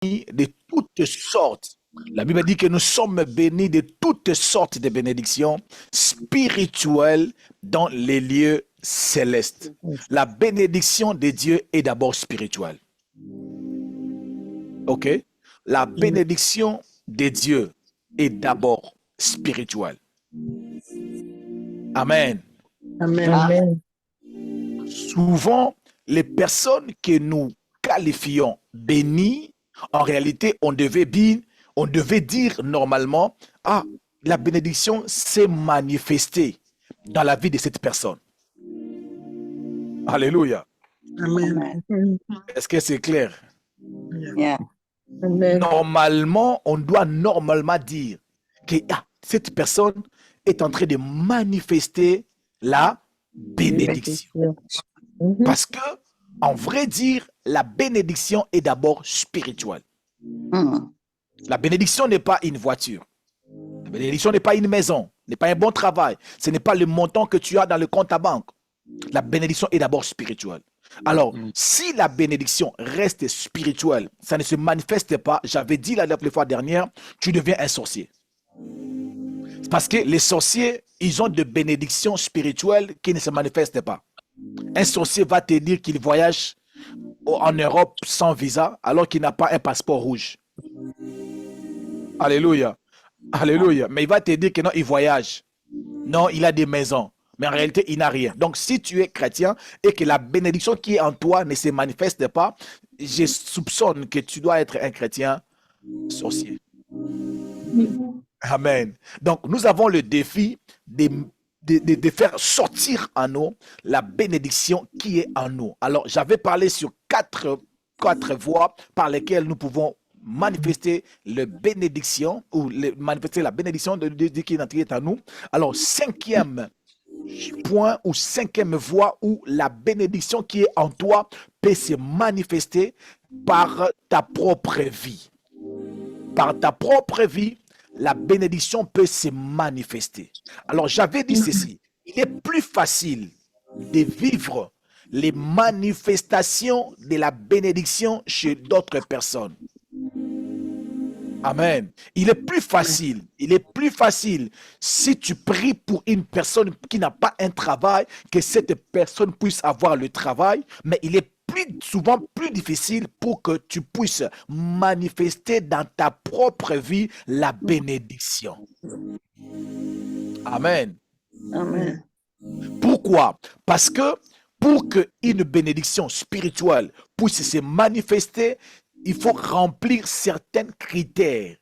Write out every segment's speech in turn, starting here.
de toutes sortes. La Bible dit que nous sommes bénis de toutes sortes de bénédictions spirituelles dans les lieux célestes. La bénédiction de Dieu est d'abord spirituelle. OK? La bénédiction de Dieu est d'abord spirituelle. Amen. Amen. Souvent, les personnes que nous qualifions bénies, en réalité, on devait dire normalement, ah, la bénédiction s'est manifestée dans la vie de cette personne. Alléluia. Amen. Est-ce que c'est clair? Yeah. Amen. Normalement, on doit normalement dire que cette personne est en train de manifester la bénédiction. Parce que, en vrai dire, la bénédiction est d'abord spirituelle. La bénédiction n'est pas une voiture. La bénédiction n'est pas une maison, n'est pas un bon travail. Ce n'est pas le montant que tu as dans le compte à banque. La bénédiction est d'abord spirituelle. Alors, si la bénédiction reste spirituelle, ça ne se manifeste pas, j'avais dit la fois dernière, tu deviens un sorcier. Parce que les sorciers, ils ont de bénédictions spirituelles qui ne se manifestent pas. Un sorcier va te dire qu'il voyage en Europe sans visa alors qu'il n'a pas un passeport rouge. Alléluia. Alléluia. Mais il va te dire que non, il voyage. Non, il a des maisons. Mais en réalité, il n'a rien. Donc, si tu es chrétien et que la bénédiction qui est en toi ne se manifeste pas, je soupçonne que tu dois être un chrétien sorcier. Amen. Donc, nous avons le défi de faire sortir en nous la bénédiction qui est en nous. Alors, j'avais parlé sur quatre voies par lesquelles nous pouvons manifester la bénédiction ou manifester la bénédiction de Dieu qui est en nous. Alors, cinquième point ou cinquième voie où la bénédiction qui est en toi peut se manifester par ta propre vie. Par ta propre vie, la bénédiction peut se manifester. Alors, j'avais dit ceci. Il est plus facile de vivre les manifestations de la bénédiction chez d'autres personnes. Amen. Il est plus facile si tu pries pour une personne qui n'a pas un travail, que cette personne puisse avoir le travail, mais il est souvent plus difficile pour que tu puisses manifester dans ta propre vie la bénédiction. Amen. Amen. Pourquoi? Parce que pour qu'une bénédiction spirituelle puisse se manifester, il faut remplir certains critères.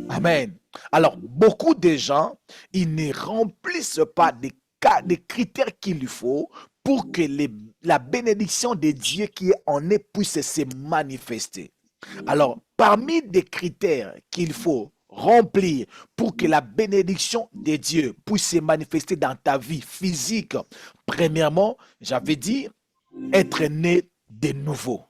Amen. Alors, beaucoup de gens, ils ne remplissent pas des critères qu'il lui faut pour que la bénédiction de Dieu qui est en eux puisse se manifester. Alors, parmi des critères qu'il faut remplir pour que la bénédiction de Dieu puisse se manifester dans ta vie physique, premièrement, j'avais dit, être né de nouveau.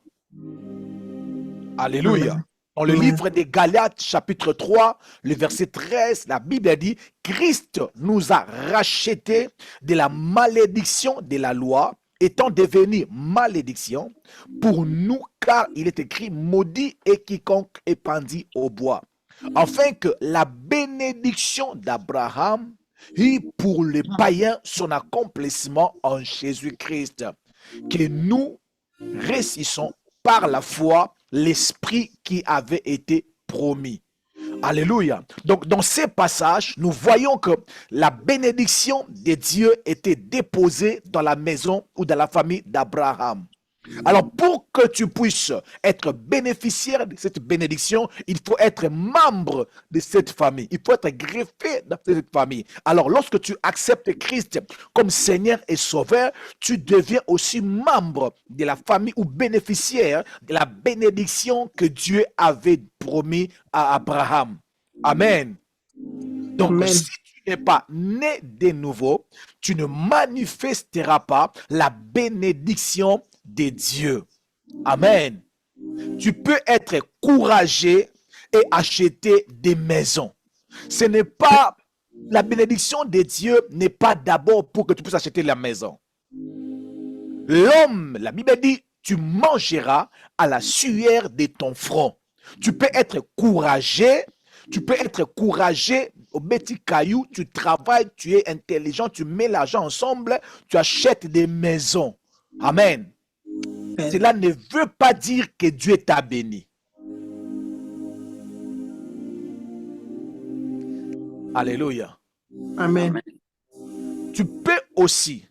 Alléluia. Dans le livre des Galates, chapitre 3, le verset 13, la Bible dit, Christ nous a rachetés de la malédiction de la loi, étant devenu malédiction pour nous, car il est écrit, maudit est quiconque est pendu au bois. Afin que la bénédiction d'Abraham ait pour les païens son accomplissement en Jésus-Christ. Que nous réussissons par la foi l'esprit qui avait été promis. Alléluia. Donc, dans ces passages, nous voyons que la bénédiction de Dieu était déposée dans la maison ou dans la famille d'Abraham. Alors, pour que tu puisses être bénéficiaire de cette bénédiction, il faut être membre de cette famille. Il faut être greffé dans cette famille. Alors, lorsque tu acceptes Christ comme Seigneur et Sauveur, tu deviens aussi membre de la famille ou bénéficiaire de la bénédiction que Dieu avait promis à Abraham. Amen. Donc, Amen. si tu n'es pas né de nouveau, tu ne manifesteras pas la bénédiction de Dieu. Amen. Tu peux être courageux et acheter des maisons. Ce n'est pas, la bénédiction de Dieu n'est pas d'abord pour que tu puisses acheter la maison. L'homme, la Bible dit, tu mangeras à la sueur de ton front. Tu peux être courageux. Tu peux être courageux au petit caillou. Tu travailles, tu es intelligent, tu mets l'argent ensemble, tu achètes des maisons. Amen. Cela ne veut pas dire que Dieu t'a béni. Alléluia. Amen. Tu peux aussi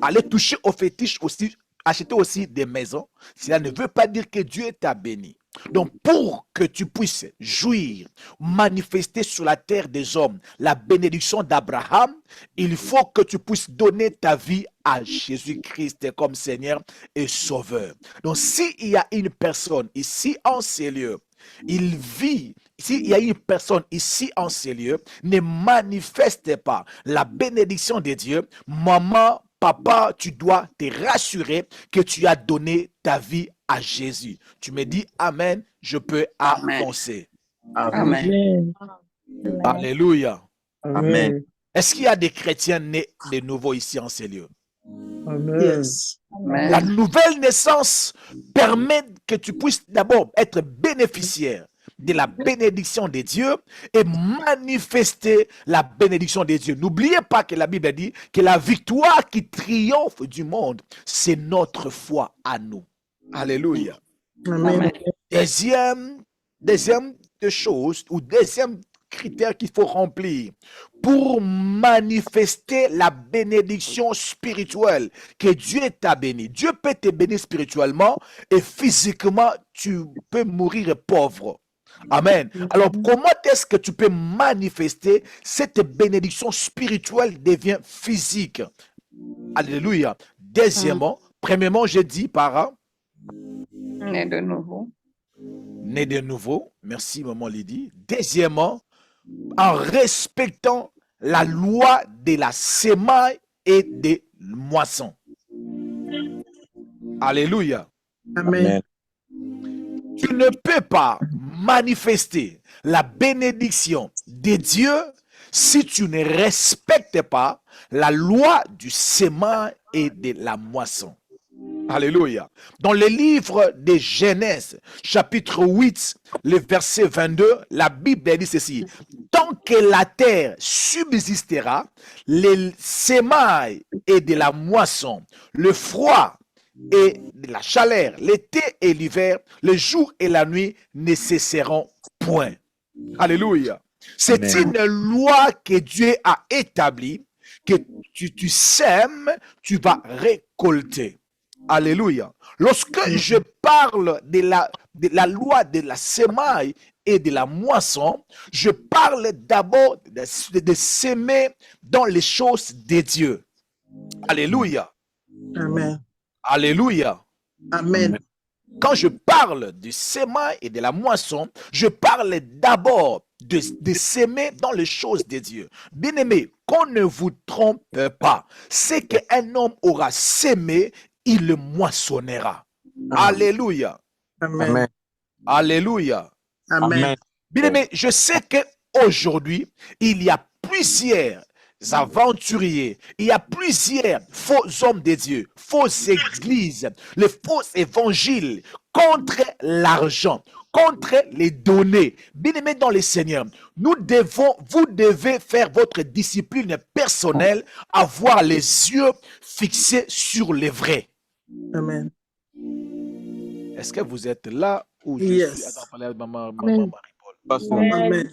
aller toucher au fétiche aussi, acheter aussi des maisons. Cela ne veut pas dire que Dieu t'a béni. Donc, pour que tu puisses jouir, manifester sur la terre des hommes la bénédiction d'Abraham, il faut que tu puisses donner ta vie à Jésus-Christ comme Seigneur et Sauveur. Donc, s'il y a une personne ici en ces lieux, il vit, s'il y a une personne ici en ces lieux, ne manifeste pas la bénédiction de Dieu, maman, papa, tu dois te rassurer que tu as donné ta vie à Jésus. Tu me dis Amen, je peux avancer. Amen. Amen. Alléluia. Amen. Est-ce qu'il y a des chrétiens nés de nouveau ici en ces lieux? Amen. Yes. La nouvelle naissance permet que tu puisses d'abord être bénéficiaire de la bénédiction de Dieu et manifester la bénédiction de Dieu. N'oubliez pas que la Bible dit que la victoire qui triomphe du monde, c'est notre foi à nous. Alléluia. Amen. Deuxième chose ou deuxième critère qu'il faut remplir pour manifester la bénédiction spirituelle que Dieu t'a béni. Dieu peut te bénir spirituellement et physiquement, tu peux mourir pauvre. Amen. Alors, comment est-ce que tu peux manifester cette bénédiction spirituelle devient physique? Alléluia. Deuxièmement, premièrement, j'ai dit par Né de nouveau. né de nouveau. Merci, maman Lydie. Deuxièmement, en respectant la loi de la semaille et des moissons. Alléluia. Amen. Tu ne peux pas manifester la bénédiction de Dieu si tu ne respectes pas la loi du semail et de la moisson. Alléluia. Dans le livre de Genèse, chapitre 8, le verset 22, la Bible dit ceci. Tant que la terre subsistera, les semailles et de la moisson, le froid et de la chaleur, l'été et l'hiver, le jour et la nuit ne cesseront point. Alléluia. C'est une loi que Dieu a établie, que tu sèmes, tu vas récolter. Alléluia. Lorsque je parle de la loi de la semaille et de la moisson, je parle d'abord de s'aimer dans les choses de Dieu. Alléluia. Amen. Alléluia. Amen. Quand je parle du semail et de la moisson, je parle d'abord de s'aimer dans les choses de Dieu. Bien-aimé, qu'on ne vous trompe pas. C'est qu'un homme aura sémé, il le moissonnera. Alléluia. Amen. Alléluia. Amen. Bien-aimé, je sais qu'aujourd'hui, il y a plusieurs aventuriers, il y a plusieurs faux hommes de Dieu, fausses églises, les faux évangiles contre l'argent, contre les données. Bien-aimés dans le Seigneur, vous devez faire votre discipline personnelle, avoir les yeux fixés sur les vrais. Amen. Est-ce que vous êtes là ou je Yes. suis... Attends, parlez à maman Amen. Marie-Paul. Pasteur, Amen.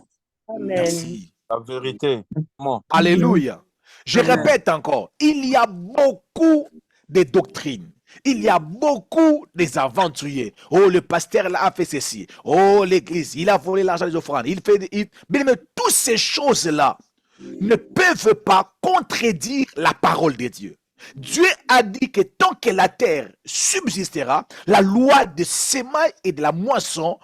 Merci. la vérité. Moi, Alléluia. Je Amen. répète encore, il y a beaucoup de doctrines. Il y a beaucoup des aventuriers. Oh, le pasteur là a fait ceci. Oh, l'église, il a volé l'argent des offrandes. Mais toutes ces choses-là ne peuvent pas contredire la parole de Dieu. Dieu a dit que tant que la terre subsistera, la loi de semaille et de la moisson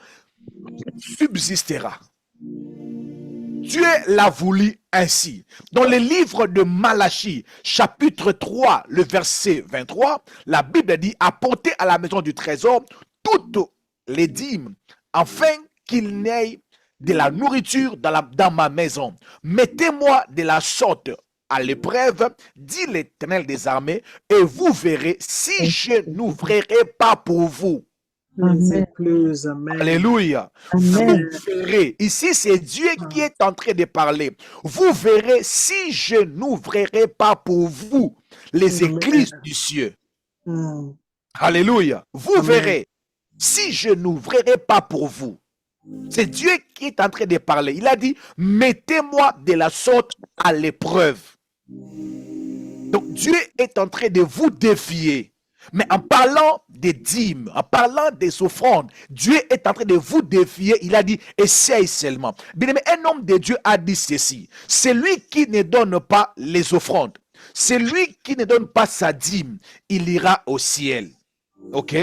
subsistera. Dieu l'a voulu ainsi. Dans le livre de Malachie, chapitre 3, le verset 23, la Bible dit « Apportez à la maison du trésor toutes les dîmes, afin qu'il n'ait de la nourriture dans ma maison. Mettez-moi de la sorte à l'épreuve, dit l'Éternel des armées, et vous verrez si je n'ouvrirai pas pour vous. » Les écluses. Amen. Alléluia. Amen. Vous verrez, ici c'est Dieu qui est en train de parler. Vous verrez si je n'ouvrirai pas pour vous les Amen. écluses du ciel. Mm. Alléluia. Vous Amen. verrez si je n'ouvrirai pas pour vous. C'est Dieu qui est en train de parler. Il a dit, mettez-moi de la sorte à l'épreuve. Donc Dieu est en train de vous défier. Mais en parlant des dîmes, en parlant des offrandes, Dieu est en train de vous défier. Il a dit, essaye seulement. Bien aimé, un homme de Dieu a dit ceci. Celui qui ne donne pas les offrandes, celui qui ne donne pas sa dîme, il ira au ciel. Ok?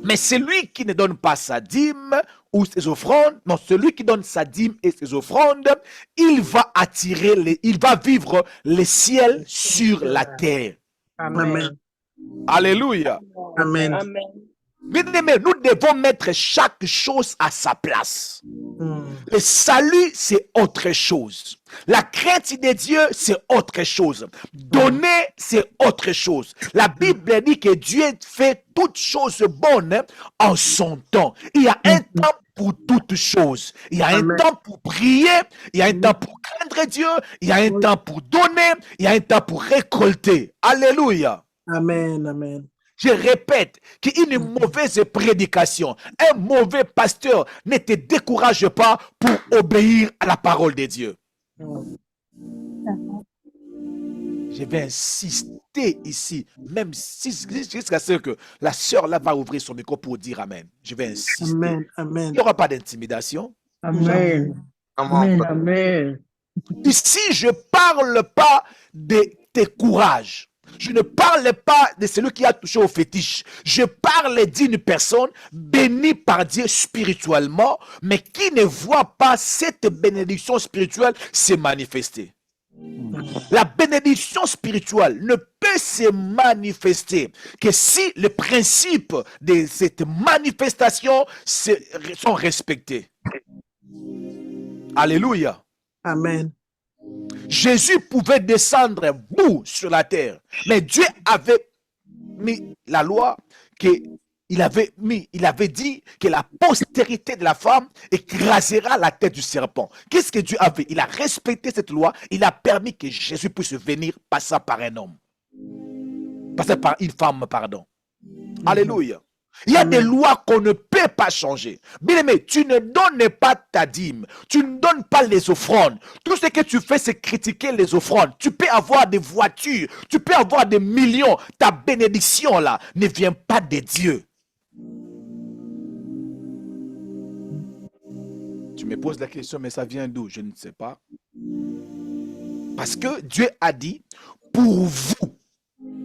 Mais celui qui ne donne pas sa dîme ou ses offrandes, non, celui qui donne sa dîme et ses offrandes, il va il va vivre le ciel sur la terre. Amen. Alléluia. Amen. Bien aimé, nous devons mettre chaque chose à sa place. Mm. Le salut, c'est autre chose. La crainte de Dieu, c'est autre chose. Donner, c'est autre chose. La Bible dit que Dieu fait toutes choses bonnes en son temps. Il y a un temps pour toutes choses. Il y a un Amen. temps pour prier, il y a un temps pour craindre Dieu, il y a un temps pour donner, il y a un temps pour récolter. Alléluia. Amen. Amen. Je répète qu'une mauvaise prédication, un mauvais pasteur ne te décourage pas pour obéir à la parole de Dieu. Mm. Je vais insister ici, même jusqu'à ce que la sœur là va ouvrir son micro pour dire Amen. Je vais insister. Amen. Amen. Il n'y aura pas d'intimidation. Amen. Amen. Amen. Ici, je ne parle pas de tes courages. Je ne parle pas de celui qui a touché au fétiche. Je parle d'une personne bénie par Dieu spirituellement, mais qui ne voit pas cette bénédiction spirituelle se manifester. La bénédiction spirituelle ne peut se manifester que si les principes de cette manifestation sont respectés. Alléluia. Amen. Jésus pouvait descendre bout sur la terre, mais Dieu avait mis la loi il avait dit que la postérité de la femme écrasera la tête du serpent. Qu'est-ce que Dieu a fait? Il a respecté cette loi, il a permis que Jésus puisse venir passant par un homme, passant par une femme, pardon. Alléluia. Il y a des lois qu'on ne peut pas changer. Bien aimé, tu ne donnes pas ta dîme. Tu ne donnes pas les offrandes. Tout ce que tu fais, c'est critiquer les offrandes. Tu peux avoir des voitures. Tu peux avoir des millions. Ta bénédiction, là, ne vient pas de Dieu. Tu me poses la question, mais ça vient d'où? Je ne sais pas. Parce que Dieu a dit, pour vous.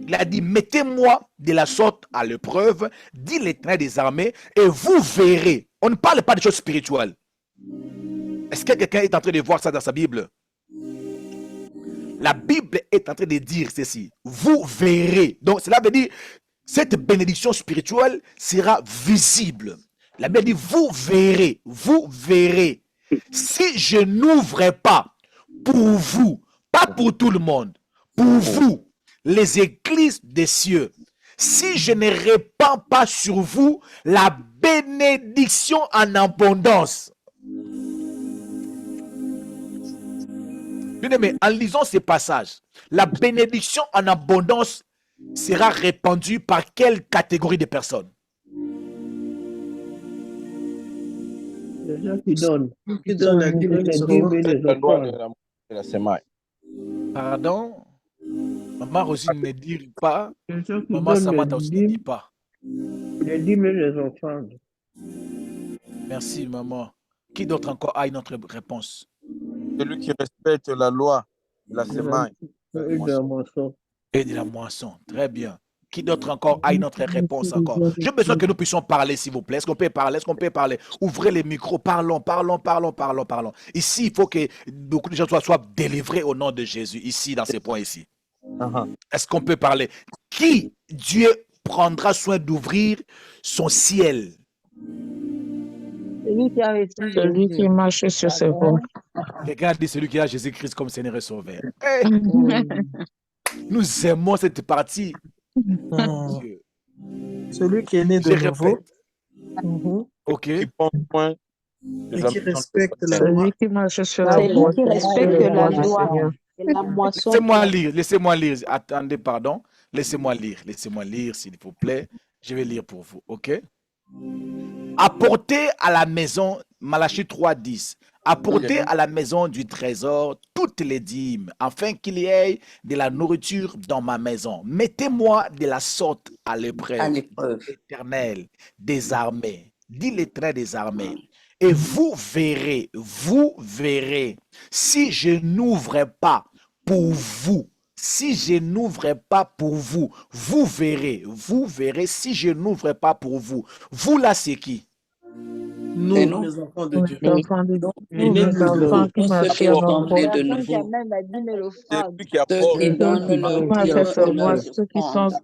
Il a dit, mettez-moi de la sorte à l'épreuve, dit l'Éternel des armées, et vous verrez. On ne parle pas de choses spirituelles. Est-ce que quelqu'un est en train de voir ça dans sa Bible? La Bible est en train de dire ceci. Vous verrez. Donc cela veut dire, cette bénédiction spirituelle sera visible. La Bible dit, vous verrez. Vous verrez. Si je n'ouvre pas pour vous, pas pour tout le monde, pour vous, les églises des cieux, si je ne répands pas sur vous la bénédiction en abondance. Bien aimé, en lisant ces passages, la bénédiction en abondance sera répandue par quelle catégorie de personnes? Les gens qui donnent. Qui donne la Les bénédiction. dîmes et les La loi offrandes. de la semaille. Pardon? Maman Rosine ne dit pas. Les gens qui Maman donnent Samantha aussi ne dit pas. les dîmes et les offrandes. Merci maman. Qui d'autre encore a une autre réponse? Celui qui respecte la loi de la semaille. Et de la moisson. Et de la moisson. Très bien. Qui d'autre encore a une autre réponse encore? J'ai besoin que nous puissions parler, s'il vous plaît. Est-ce qu'on peut parler? Est-ce qu'on peut parler? Ouvrez les micros. Parlons. Ici, il faut que beaucoup de gens soient délivrés au nom de Jésus. Ici, dans ces points ici. Est-ce qu'on peut parler? Qui Dieu prendra soin d'ouvrir son ciel? Celui qui marche sur ses voies. Quelqu'un dit celui qui a Jésus-Christ comme Seigneur et Sauveur. Nous aimons cette partie. Mm. Dieu. Celui qui est né de Je nouveau. répète, Mhm. Ok. qui prend soin de Et la qui maison de respecte la l'Éternel. loi. Celui qui marche sur la C'est lui voie, qui sur respecte le la voie du loi Seigneur. et la moisson. Laissez-moi lire, laissez-moi lire. Attendez, pardon. Laissez-moi lire, s'il vous plaît. Je vais lire pour vous, ok? Apportez à la maison, Malachie 3:10, apportez à la maison du trésor toutes les dîmes, afin qu'il y ait de la nourriture dans ma maison. Mettez-moi de la sorte à À l'épreuve, l'épreuve. l'Éternel des armées, dit l'Éternel des armées. Et vous verrez, si je n'ouvre pas pour vous, si je n'ouvre pas pour vous, vous verrez, si je n'ouvre pas pour vous. Vous là, c'est qui? Nous, C'est nous. les enfants de Nous, Dieu. les enfants de Donc, Dieu, Les nés les de enfants nouveau. qui ceux marchent qui sur sont nos voies. nés de Personne qui nouveau, amène la dîme et C'est l'offrande. lui qui ceux apporte. qui Ceux donnent qui marchent sur leurs voie, ceux qui sont offrandes.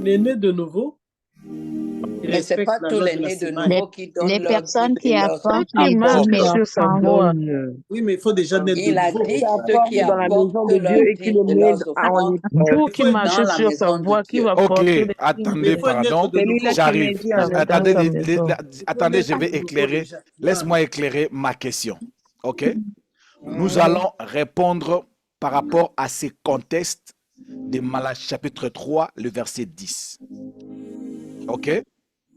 Les nés de nouveau, ils Mais ce n'est respectent pas la tous loi les de la nés de semaille. nouveau qui donnent Les leurs personnes dîmes qui et leurs ceux apportent, qui qui marchent donnent offrandes. sur sa voie. l'offrande. Oui, mais il faut déjà naître de Il a nouveau. dit Qui ceux apportent qui Dans la maison apportent de Dieu leurs et qui dîmes le et met leurs en offrandes épreuve. Tout Il qui faut, marche dans la sur sa maison de voie, qui Dieu. va Ok, porter les attendez, il faut naître pardon. de celui-là nouveau. qui J'arrive. médit en étant Attendez, dans sa maison. attendez, je naître vais de nouveau éclairer. déjà. Laisse-moi éclairer ma question. Ok? Nous Mhm. allons répondre par rapport à ces contextes de Malachie chapitre 3, le verset 10. Ok?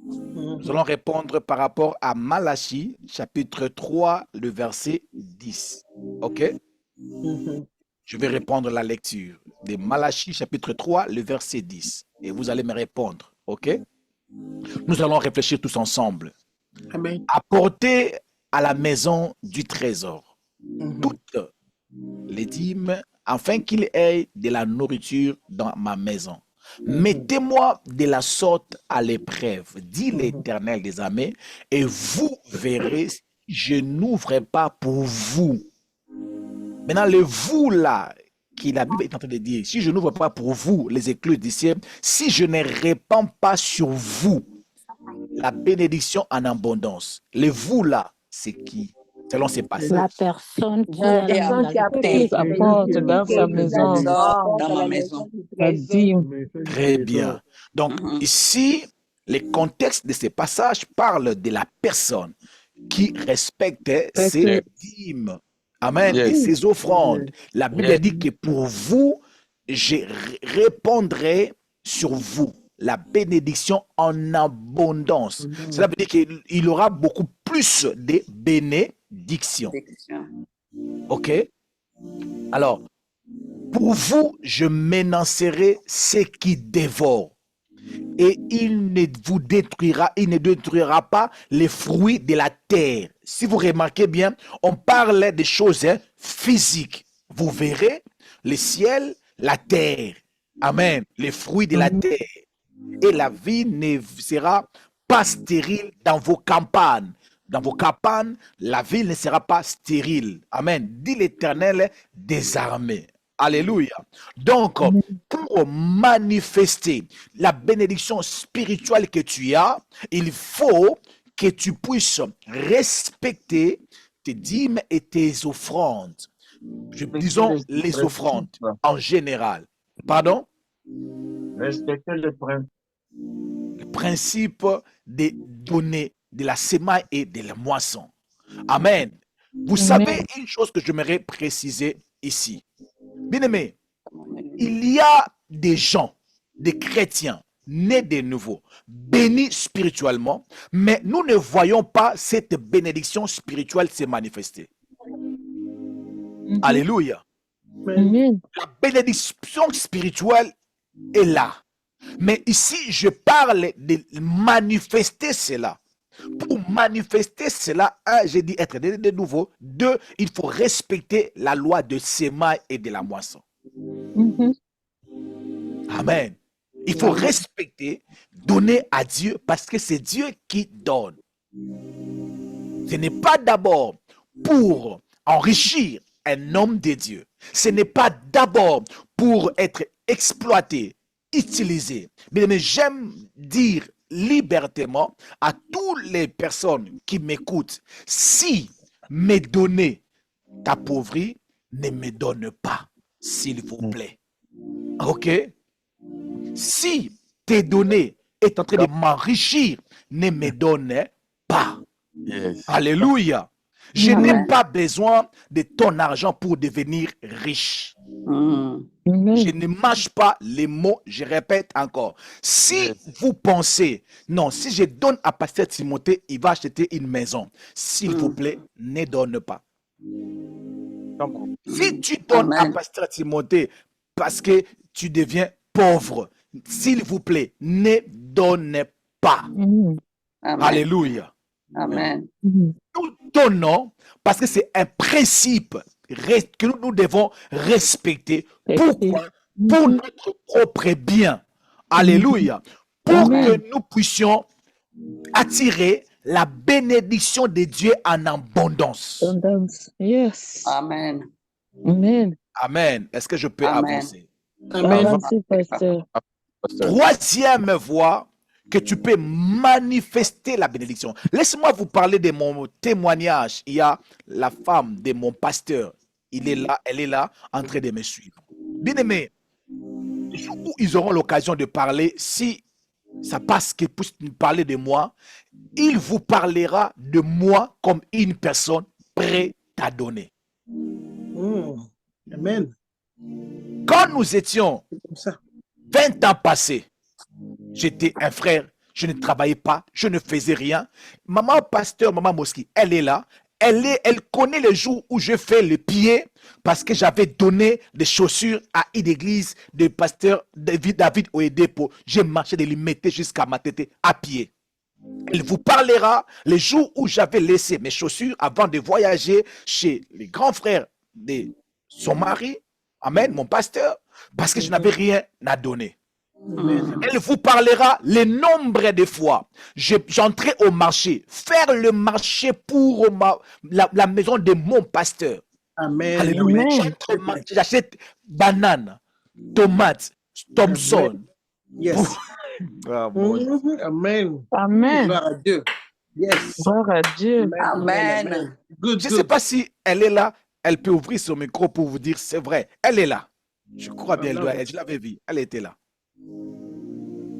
Nous allons répondre par rapport à Malachie chapitre 3, le verset 10. Ok? Mhm. Je vais répondre la lecture de Malachie chapitre 3, le verset 10. Et vous allez me répondre. Ok? Nous allons réfléchir tous ensemble. Amen. Apportez à la maison du trésor Mhm. toutes les dîmes, afin qu'il y ait de la nourriture dans ma maison. Mettez-moi de la sorte à l'épreuve, dit l'Éternel des armées, et vous verrez si je n'ouvre pas pour vous. Maintenant, le vous là, qui la Bible est en train de dire, si je n'ouvre pas pour vous les écluses du ciel, si je ne répands pas sur vous la bénédiction en abondance, le vous là, c'est qui? Selon ces passages. La personne qui La aime personne dans qui le Ceux qui apporte trésor. apportent dans sa le maison trésor dans ma maison. la dîme. Très bien. Donc, Mhm. ici, le contexte de ces passages parle de la personne qui respectait ses dîmes. Amen. Yes. Et ses offrandes. La Bible Yes. dit que pour vous, je répondrai sur vous la bénédiction en abondance. Cela veut dire qu'il y aura beaucoup plus de bénédictions. OK? Alors, pour vous, je m'énoncerai ce qui dévore. Et il ne détruira pas les fruits de la terre. Si vous remarquez bien, on parle des choses physiques. Vous verrez le ciel, la terre. Amen. Les fruits de la terre. Et la vie ne sera pas stérile dans vos campagnes. Dans vos campagnes, la vie ne sera pas stérile. Amen. Dit l'Éternel des armées. Alléluia. Donc, pour manifester la bénédiction spirituelle que tu as, il faut que tu puisses respecter tes dîmes et tes offrandes. Disons les offrandes en général. Pardon? Respectez le principe. Le principe des données, de la semaille et de la moisson. Amen. Vous savez une chose que j'aimerais préciser ici. Bien-aimés, il y a des gens, des chrétiens nés de nouveau, bénis spirituellement, mais nous ne voyons pas cette bénédiction spirituelle se manifester. Alléluia. Amen. La bénédiction spirituelle est là. Mais ici, je parle de manifester cela. Pour manifester cela, un, j'ai dit être de nouveau. Deux, il faut respecter la loi de semaille et de la moisson. Amen. Il faut respecter, donner à Dieu parce que c'est Dieu qui donne. Ce n'est pas d'abord pour enrichir un homme de Dieu. Ce n'est pas d'abord pour être exploité, utilisé. Mais j'aime dire libertement à toutes les personnes qui m'écoutent, si me donner t'appauvrir, ne me donne pas, s'il vous plaît. Ok? Si t'es donné est en train de m'enrichir ne me donne pas. Yes. Alléluia. Je Amen. n'ai pas besoin de ton argent pour devenir riche. Mm. Je Amen. ne mâche pas les mots, je répète encore. Si Yes. vous pensez, non, si je donne à Pasteur Timothée, il va acheter une maison. S'il vous plaît, ne donne pas. Come on. Si tu donnes à Amen. Pasteur Timothée parce que tu deviens pauvre, s'il vous plaît, ne donne pas. Amen. Amen. Alléluia. Amen. Mhm. Nous donnons parce que c'est un principe que nous devons respecter. Pourquoi? Pour notre propre bien. Alléluia. Pour Amen. que nous puissions attirer la bénédiction de Dieu en abondance. Abundance. Yes. Amen. Amen. Amen. Est-ce que je peux Amen. avancer? Amen. Avancez, pasteur. Pasteur. Troisième voie que tu peux manifester la bénédiction. Laisse-moi vous parler de mon témoignage. Il y a la femme de mon pasteur. Il est là, elle est là, en train de me suivre. Bien aimé, le jour où ils auront l'occasion de parler, si ça passe qu'ils puissent nous parler de moi, il vous parlera de moi comme une personne prête à donner. Amen. Quand nous étions C'est comme ça. 20 ans passés, j'étais un frère, je ne travaillais pas, je ne faisais rien. Maman pasteur, maman Moski, elle est là. Elle connaît le jour où je fais le pied parce que j'avais donné des chaussures à une église de pasteur David Oedepo. J'ai marché de lui mettre jusqu'à ma tête à pied. Elle vous parlera le jour où j'avais laissé mes chaussures avant de voyager chez les grands frères de son mari. Amen, mon pasteur, parce que je n'avais rien à donner. Amen. Elle vous parlera le nombre de fois. J'entrais au marché, faire le marché pour la maison de mon pasteur. Amen. Alléluia. Amen. J'entre au marché, j'achète bananes, tomates, Thompson. Yes. Ah, mon Dieu. Amen. Amen. Gloire à Dieu. Yes. Gloire à Dieu. Amen. Good, Je ne sais good. pas si elle est là, elle peut ouvrir son micro pour vous dire c'est vrai. Elle est là. Je crois bien, je l'avais vue. Elle était là.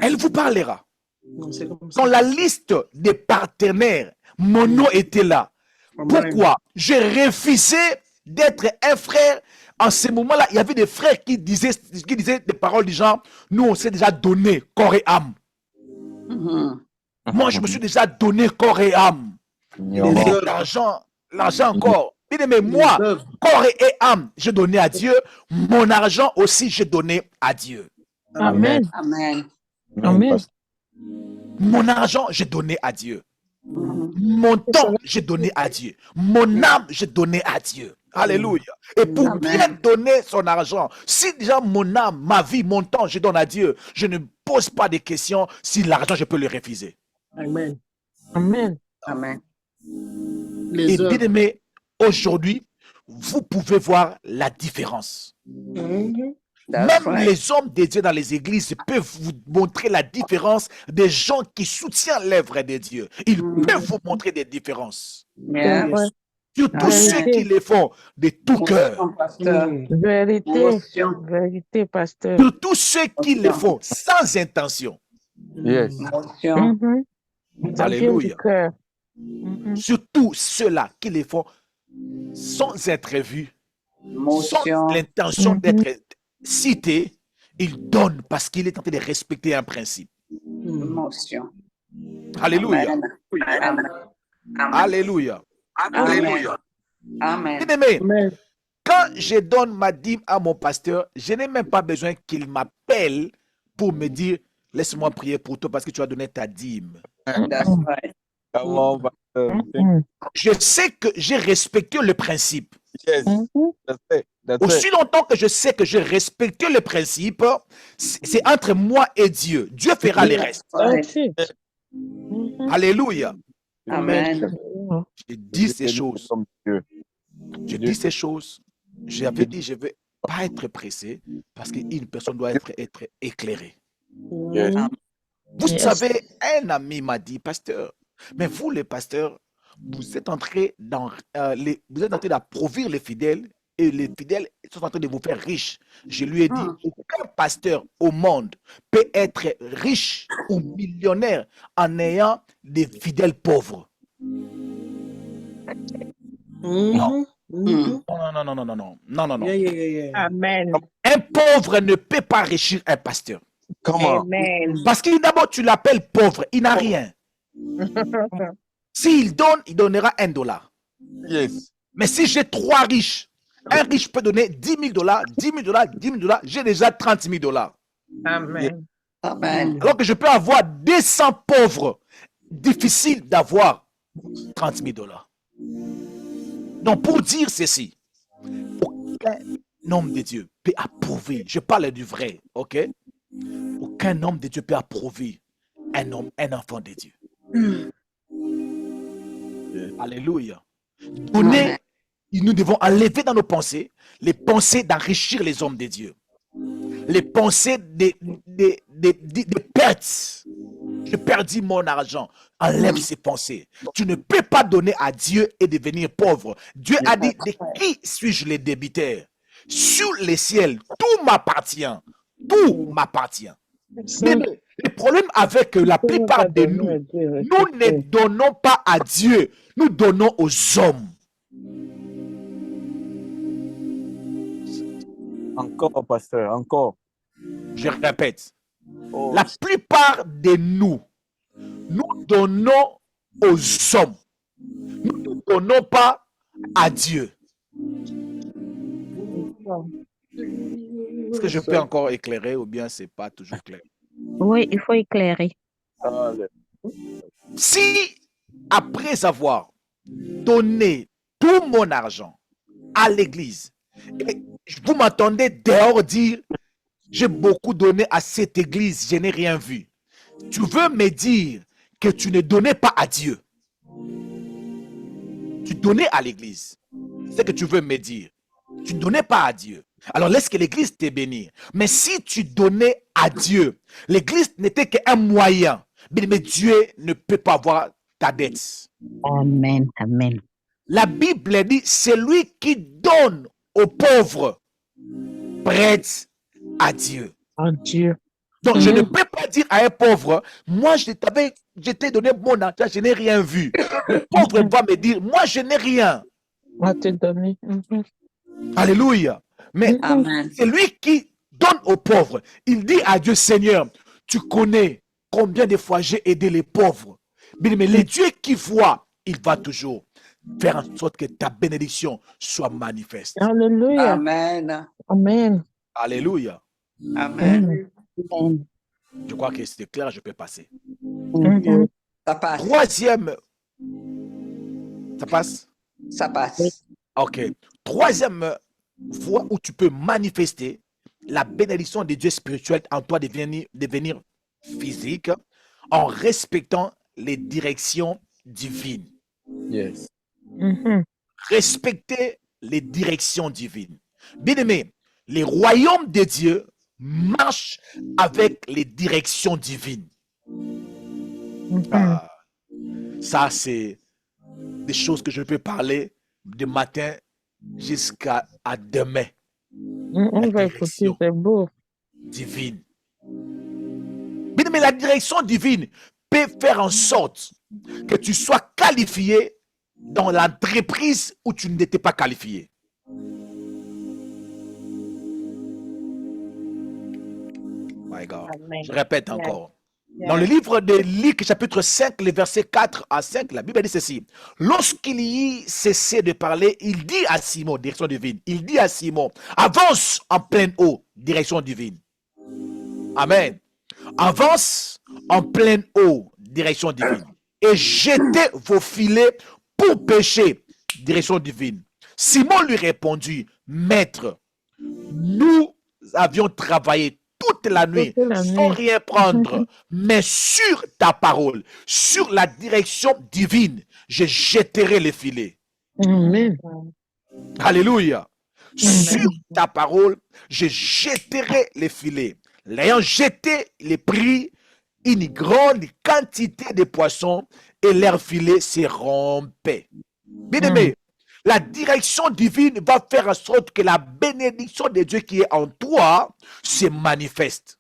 Elle vous parlera. Non, c'est comme ça. Dans la liste des partenaires, mon nom était là. Amen. Pourquoi? J'ai refusé d'être un frère. En ce moment-là, il y avait des frères qui disaient des paroles du genre, nous, on s'est déjà donné corps et âme. Mhm. Moi, je me suis déjà donné corps et âme. Les Mais œuvres. l'argent encore. Bien aimé, moi, Les œuvres. corps et âme, j'ai donné à Dieu. Mon argent aussi, j'ai donné à Dieu. Amen. Amen. Amen. Pasteur. Mon argent, j'ai donné à Dieu. Mhm. Mon temps, j'ai donné à Dieu. Mon âme, j'ai donné à Dieu. Alléluia. Et pour Amen. bien donner son argent, si déjà mon âme, ma vie, mon temps, je donne à Dieu, je ne pose pas de questions si l'argent, je peux le refuser. Amen. Amen. Amen. Les Et bien œuvres. aimé, aujourd'hui, vous pouvez voir la différence. Mhm. That's Même right. les hommes de Dieu dans les églises peuvent vous montrer la différence des gens qui soutiennent l'œuvre de Dieu. Ils peuvent vous montrer des différences. Yeah. Ouais. Surtout Amen. ceux qui le font de tout cœur. Motion, pasteur. Vérité. Motion. Vérité, pasteur. Surtout ceux qui le font sans intention. Yes. Motion. Mhm. Ça vient du Alléluia. cœur. Mhm. Surtout ceux-là qui le font sans être vus, sans Motion. l'intention Mhm. d'être cités. Ils donnent parce qu'il est en train de respecter un principe. Motion. Alléluia. Amen. Amen. Amen. Alléluia. Alléluia. Amen. Bien-aimé, Amen. quand je donne ma dîme à mon pasteur, je n'ai même pas besoin qu'il m'appelle pour me dire laisse-moi prier pour toi parce que tu as donné ta dîme. That's right. Come on, Pastor. Mhm. Je sais que j'ai respecté le principe. Yes. Mhm. That's it. That's Aussi it. longtemps que je sais que j'ai respecté le principe, c'est entre moi et Dieu. Dieu fera le reste. Right. That's it. Mhm. Alléluia. Amen. Je dis ces choses. Comme Dieu. Je dis ces choses. J'avais dit, je ne vais pas être pressé parce qu'une personne doit être éclairée. Yes. Vous Yes. savez, un ami m'a dit, pasteur, mais vous les pasteurs, vous êtes en train vous êtes en train d'appauvrir les fidèles et les fidèles sont en train de vous faire riches. Je lui ai dit, aucun pasteur au monde peut être riche ou millionnaire en ayant des fidèles pauvres. Non. Mhm. Non. Yeah. Amen. Un pauvre ne peut pas enrichir un pasteur. Comment? Amen. Parce que d'abord, tu l'appelles pauvre, il n'a rien. S'il donne, il donnera $1. Yes. Mais si j'ai 3 riches, un riche peut donner $10,000, $10,000, j'ai déjà $30,000. Amen. Amen. Alors que je peux avoir 200 pauvres, difficile d'avoir $30,000. Donc, pour dire ceci, aucun homme de Dieu peut approuver, je parle du vrai, ok? Aucun homme de Dieu peut approuver un enfant de Dieu. Alléluia. Donner, nous devons enlever dans nos pensées les pensées d'enrichir les hommes de Dieu. Les pensées de pertes. Je perdis mon argent. Enlève ces pensées. Tu ne peux pas donner à Dieu et devenir pauvre. Dieu a dit, de qui suis-je le débiteur? Sur les ciels, tout m'appartient. Tout m'appartient. Mais le problème avec la plupart de nous, nous ne donnons pas à Dieu, nous donnons aux hommes. Encore, pasteur, encore. Je répète, Oh, la plupart de nous, nous donnons aux hommes. Nous ne donnons pas à Dieu. Est-ce que je peux encore éclairer ou bien c'est pas toujours clair? Oui, il faut éclairer. allez. Si, après avoir donné tout mon argent à l'église, et vous m'entendez dehors dire, j'ai beaucoup donné à cette église, je n'ai rien vu. Tu veux me dire que tu ne donnais pas à Dieu. Tu donnais à l'église. C'est ce que tu veux me dire. Tu ne donnais pas à Dieu. Alors laisse que l'église te bénisse. Mais si tu donnais à Dieu, l'église n'était qu'un moyen. Mais Dieu ne peut pas avoir ta dette. Amen. Amen. La Bible dit, celui qui donne aux pauvres prête à Dieu. En Dieu. Donc, je ne peux pas dire à un pauvre, moi, je t'ai donné mon argent, je n'ai rien vu. Le pauvre va me dire, moi, je n'ai rien. On te donner. Alléluia. Mais Amen. c'est lui qui donne aux pauvres. Il dit à Dieu, Seigneur, tu connais combien de fois j'ai aidé les pauvres. Mais le Dieu qui voit, il va toujours faire en sorte que ta bénédiction soit manifeste. Alléluia. Amen. Amen. Alléluia. Amen. Je crois que c'est clair, je peux passer. Ça passe. Troisième. Ça passe? Ça passe. Ok. Troisième voie où tu peux manifester la bénédiction de Dieu spirituel en toi devenir physique en respectant les directions divines. Yes. Respecter les directions divines. Bien-aimé, les royaumes de Dieu marchent avec les directions divines. Ah, ça, c'est des choses que je peux parler de matin jusqu'à demain. On va écouter, c'est beau. Divine. Mais la direction divine peut faire en sorte que tu sois qualifié dans l'entreprise où tu n'étais pas qualifié. My God. Amen. Je répète encore. Dans le livre de Luc, chapitre 5, les versets 4 à 5, la Bible dit ceci. Lorsqu'il y cessait de parler, il dit à Simon, direction divine, il dit à Simon, avance en pleine eau, direction divine. Amen. Avance en pleine eau, direction divine. Et jetez vos filets pour pêcher, direction divine. Simon lui répondit, Maître, nous avions travaillé toute la nuit sans rien prendre, mais sur ta parole, sur la direction divine, je jetterai les filets. Amen. Alléluia. Sur ta parole, je jetterai les filets. L'ayant jeté, il prit une grande quantité de poissons et leurs filets se rompaient. Bien aimé, la direction divine va faire en sorte que la bénédiction de Dieu qui est en toi se manifeste.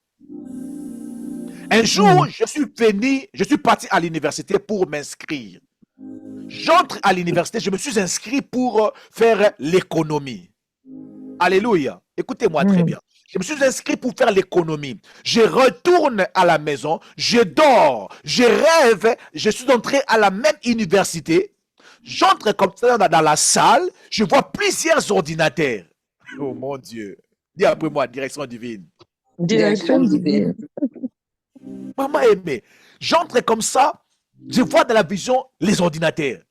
Un jour, je suis parti à l'université pour m'inscrire. J'entre à l'université, je me suis inscrit pour faire l'économie. Alléluia. Écoutez-moi très bien. Je me suis inscrit pour faire l'économie. Je retourne à la maison, je dors, je rêve, je suis entré à la même université. J'entre comme ça dans la salle, je vois plusieurs ordinateurs. Oh mon Dieu. Dis après moi, direction divine. Direction divine. Maman aimée, j'entre comme ça, je vois dans la vision les ordinateurs.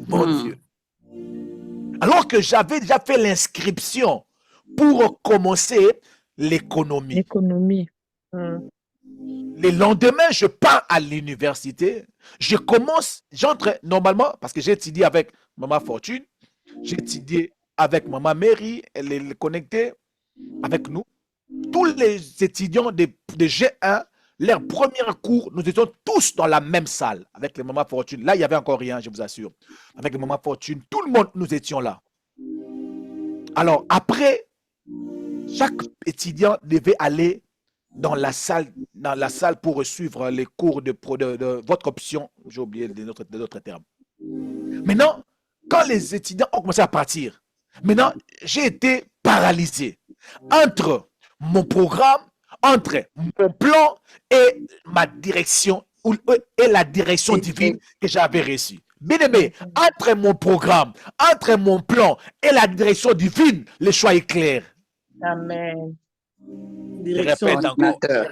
Mon Dieu. Alors que j'avais déjà fait l'inscription pour commencer l'économie. L'économie. Le lendemain, je pars à l'université. Je commence, j'entre normalement, parce que j'ai étudié avec Maman Fortune, j'ai étudié avec Maman Mary, elle est connectée avec nous. Tous les étudiants de G1, leur premier cours, nous étions tous dans la même salle avec les Maman Fortune. Là, il n'y avait encore rien, je vous assure. Avec les Maman Fortune, tout le monde, nous étions là. Alors, après, chaque étudiant devait aller dans la salle pour suivre les cours de votre option. J'ai oublié d'autres termes. Maintenant, quand les étudiants ont commencé à partir, maintenant, j'ai été paralysé entre mon programme, entre mon plan et ma direction, et la direction divine que j'avais reçue. Bien aimé, entre mon programme, entre mon plan et la direction divine, le choix est clair. Amen. Je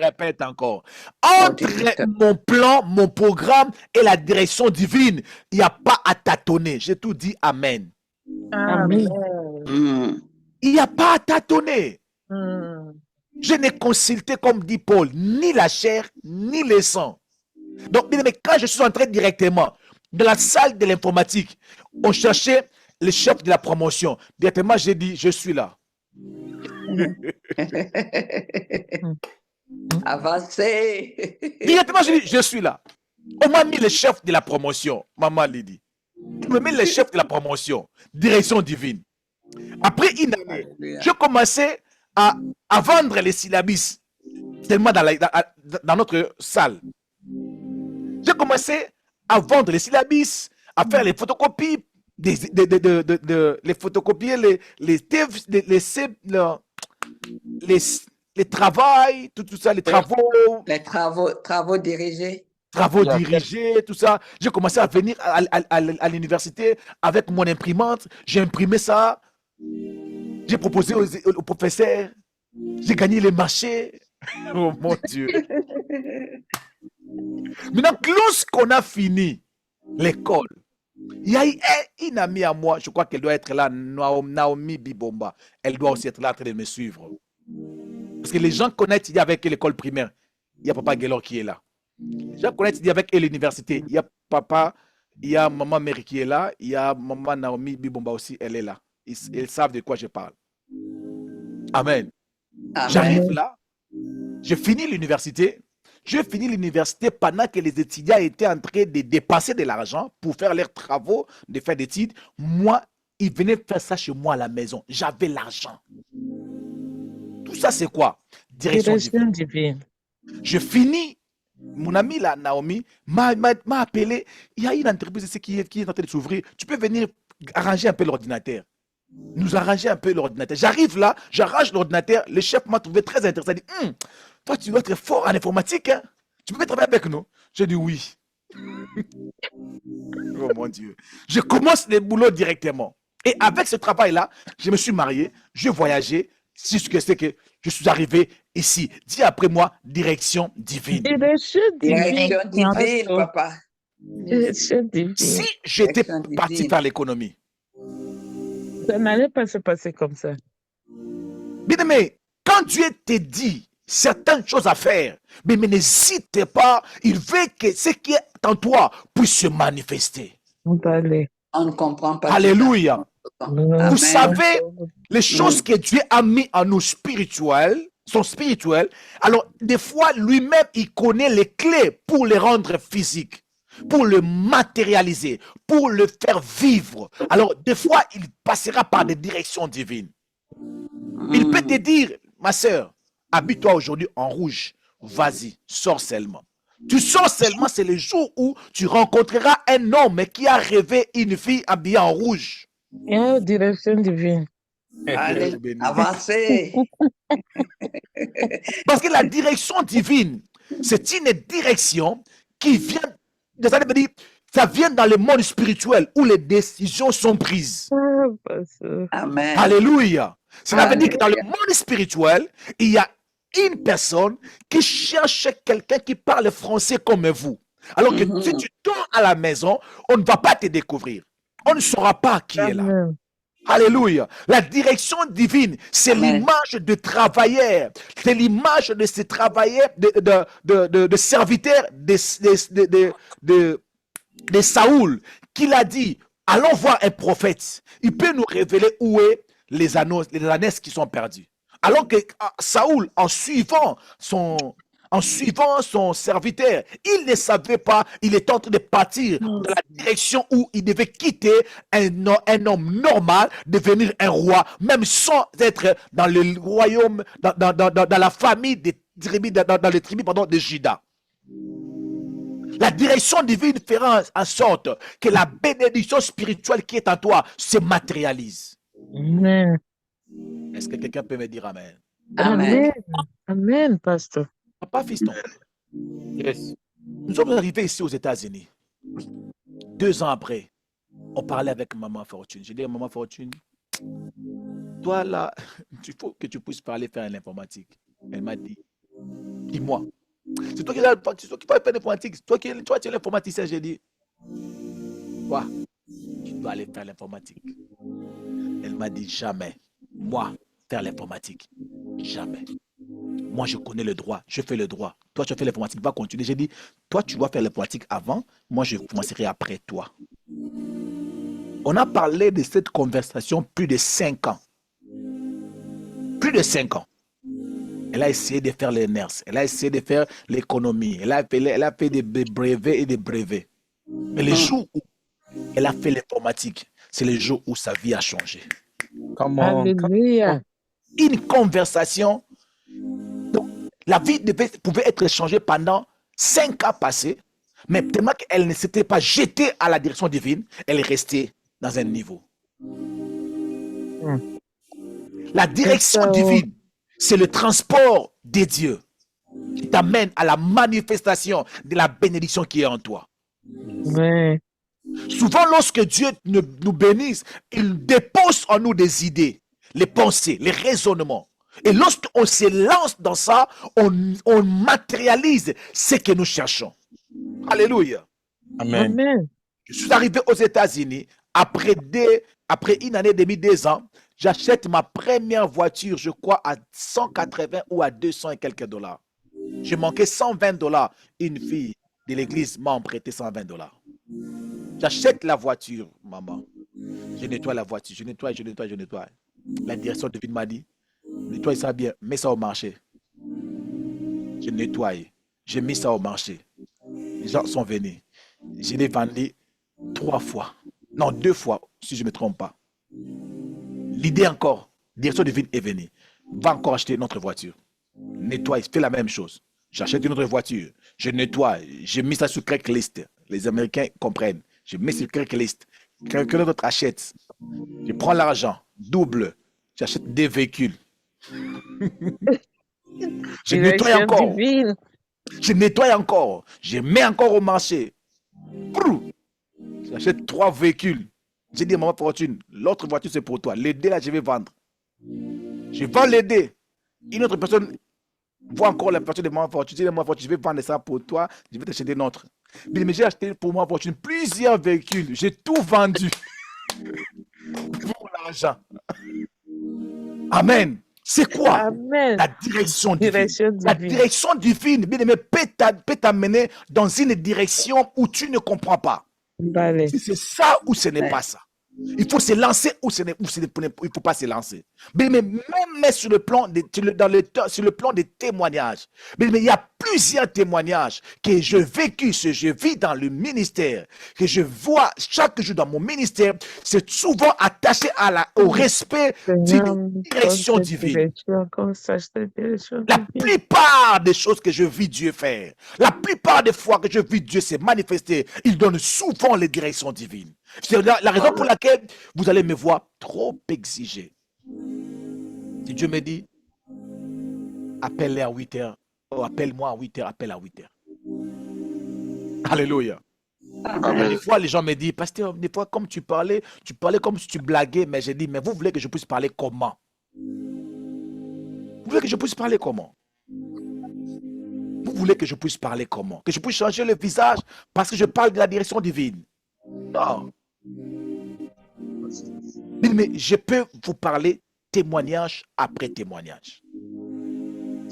répète encore. Entre mon plan, mon programme et la direction divine, il n'y a pas à tâtonner. J'ai tout dit amen. Amen. Il n'y a pas à tâtonner. Je n'ai consulté, comme dit Paul, ni la chair, ni le sang. Donc, bien aimé, quand je suis entré directement dans la salle de l'informatique, on cherchait le chef de la promotion. Directement, j'ai dit, je suis là. Avancez. Directement, je dis, je suis là. On m'a mis le chef de la promotion, Maman Lydie. On m'a mis le chef de la promotion, direction divine. Après une année, je commençais à vendre les syllabus tellement dans notre salle. J'ai commencé à vendre les syllabus, à faire les photocopies, les photocopier, les travaux, tout ça, les travaux. Les travaux dirigés. Travaux dirigés, tout ça. J'ai commencé à venir à l'université avec mon imprimante. J'ai imprimé ça. J'ai proposé au professeur. J'ai gagné les marchés. Oh mon Dieu. Maintenant, lorsqu'on a fini l'école, il y a une amie à moi, je crois qu'elle doit être là, Naomi Bibomba. Elle doit aussi être là en train de me suivre. Parce que les gens qu'on a étudié avec l'école primaire, il y a Papa Guélor qui est là. Les gens qu'on a étudié avec l'université, il y a Papa, il y a Maman Mary qui est là, il y a Maman Naomi Bibomba aussi, elle est là. Ils savent de quoi je parle. Amen. J'arrive là, je finis l'université. Je finis l'université pendant que les étudiants étaient en train de dépenser de l'argent pour faire leurs travaux, de faire des études. Moi, ils venaient faire ça chez moi à la maison. J'avais l'argent. Tout ça, c'est quoi? Direction divine. Je finis. Mon ami là, Naomi, m'a appelé. Il y a une entreprise ici qui est en train de s'ouvrir. Tu peux venir arranger un peu l'ordinateur. Nous arranger un peu l'ordinateur. J'arrive là, j'arrange l'ordinateur. Le chef m'a trouvé très intéressant. Il dit, toi, tu dois être fort en informatique. Hein? Tu peux travailler avec nous? J'ai dit oui. Oh mon Dieu. Je commence le boulot directement. Et avec ce travail-là, je me suis marié, je voyageais. C'est ce que c'est que je suis arrivé ici. Dis après moi, direction divine. Direction divine, papa. Direction divine. Si j'étais parti faire l'économie, ça n'allait pas se passer comme ça. Bien aimé, quand Dieu te dit certaines choses à faire, mais n'hésite pas, il veut que ce qui est en toi puisse se manifester. On ne comprend pas. Alléluia. Amen. Vous savez, les choses que Dieu a mis en nous spirituelles, sont spirituelles. Alors, des fois, lui-même, il connaît les clés pour les rendre physiques. pour le matérialiser, pour le faire vivre. Alors, des fois, il passera par des directions divines. Il peut te dire, ma sœur, habille-toi aujourd'hui en rouge. Vas-y, sors seulement. Tu sors seulement, c'est le jour où tu rencontreras un homme qui a rêvé une fille habillée en rouge. Il y a une direction divine. Allez, avancez. Parce que la direction divine, c'est une direction qui vient, ça vient dans le monde spirituel où les décisions sont prises. Ah, pasteur. Amen. Alléluia. Cela veut dire que dans le Alléluia. monde spirituel, il y a une personne qui cherche quelqu'un qui parle français comme vous. Alors que si tu dors à la maison, on ne va pas te découvrir. On ne saura pas qui est là. Amen. Alléluia. La direction divine, c'est Amen. l'image de travailleur. C'est l'image de ces travailleurs, de serviteurs de Saoul, qu'il a dit, allons voir un prophète. Il peut nous révéler où est les ânesses qui sont perdues. Alors que Saoul, en suivant son serviteur, il ne savait pas, il est en train de partir dans la direction où il devait quitter un homme normal, devenir un roi, même sans être dans le royaume, dans la famille des tribus, dans les tribus de Juda. La direction divine fera en sorte que la bénédiction spirituelle qui est en toi se matérialise. Amen. Est-ce que quelqu'un peut me dire Amen? Amen. Amen, pasteur. Papa, fiston, Yes. nous sommes arrivés ici aux États-Unis. 2 ans après, on parlait avec Maman Fortune. J'ai dit à Maman Fortune, toi là, il faut que tu puisses parler, faire l'informatique. Elle m'a dit, dis-moi, c'est toi qui vas faire l'informatique, toi tu es l'informaticien. J'ai dit, quoi? Tu dois aller faire l'informatique. Elle m'a dit, jamais, moi, faire l'informatique, jamais. Moi, je connais le droit, je fais le droit. Toi, tu fais l'informatique, va continuer. J'ai dit, toi, tu dois faire l'informatique avant, moi, je commencerai après toi. On a parlé de cette conversation plus de 5 ans. Plus de 5 ans. Elle a essayé de faire les nurses, elle a essayé de faire l'économie, elle a fait des brevets et des brevets. Mais le jour où elle a fait l'informatique, c'est le jour où sa vie a changé. Come on. Alléluia. Une conversation. Donc, la vie pouvait être changée pendant 5 ans passés, mais tellement qu'elle ne s'était pas jetée à la direction divine, elle est restée dans un niveau. La direction divine, c'est le transport de Dieu qui t'amène à la manifestation de la bénédiction qui est en toi. Ouais. Souvent, lorsque Dieu nous bénisse, il dépose en nous des idées, les pensées, les raisonnements. Et lorsqu'on se lance dans ça, on matérialise ce que nous cherchons. Alléluia. Amen. Amen. Je suis arrivé aux États-Unis après 1 année et demie, 2 ans. J'achète ma première voiture, je crois, à 180 ou à 200 et quelques dollars. Je manquais 120 dollars. Une fille de l'église m'a prêté 120 dollars. J'achète la voiture, maman. Je nettoie la voiture, je nettoie. La direction de ville m'a dit, nettoie ça bien, mets ça au marché. Je nettoie, j'ai mis ça au marché. Les gens sont venus. Je l'ai vendu 3 fois. Non, 2 fois, si je ne me trompe pas. L'idée encore, direction de ville est venue. Va encore acheter une autre voiture. Nettoie, fais la même chose. J'achète une autre voiture. Je nettoie. J'ai mis ça sur Craigslist. Les Américains comprennent. Je mets sur Craigslist. Quelqu'un d'autre achète. Je prends l'argent, double. J'achète 2 véhicules. Je nettoie Direction encore. divine. Je nettoie encore. Je mets encore au marché. Prou. J'achète 3 véhicules. J'ai dit à Maman Fortune, l'autre voiture c'est pour toi. Les 2 là, je vais vendre. Je vends les 2. Une autre personne voit encore la voiture de Maman Fortune. Je dis à Maman Fortune, je vais vendre ça pour toi. Je vais t'acheter une autre. Mais j'ai acheté pour Maman Fortune plusieurs véhicules. J'ai tout vendu. Pour l'argent. Amen. C'est quoi? Amen. La direction divine. Direction La divine. direction divine, bien aimé, peut t'amener dans une direction où tu ne comprends pas. Balai. Si c'est ça ou ce n'est pas ça. Il faut se lancer ou il ne faut pas se lancer. Mais même sur le plan sur le plan des témoignages, mais il y a plusieurs témoignages que je vis dans le ministère, que je vois chaque jour dans mon ministère, c'est souvent attaché au respect d'une direction divine. La plupart des choses que je vis Dieu faire, la plupart des fois que je vis Dieu se manifester, il donne souvent les directions divines. C'est la raison pour laquelle vous allez me voir trop exiger. Si Dieu me dit, appelle-les à 8 heures, ou appelle-moi à 8 heures, appelle à 8 heures. Alléluia. Des fois, les gens me disent, pasteur, des fois, comme tu parlais comme si tu blaguais, mais j'ai dit, mais vous voulez que je puisse parler comment? Vous voulez que je puisse parler comment? Vous voulez que je puisse parler comment? Que je puisse changer le visage parce que je parle de la direction divine? Non. Mais je peux vous parler témoignage après témoignage.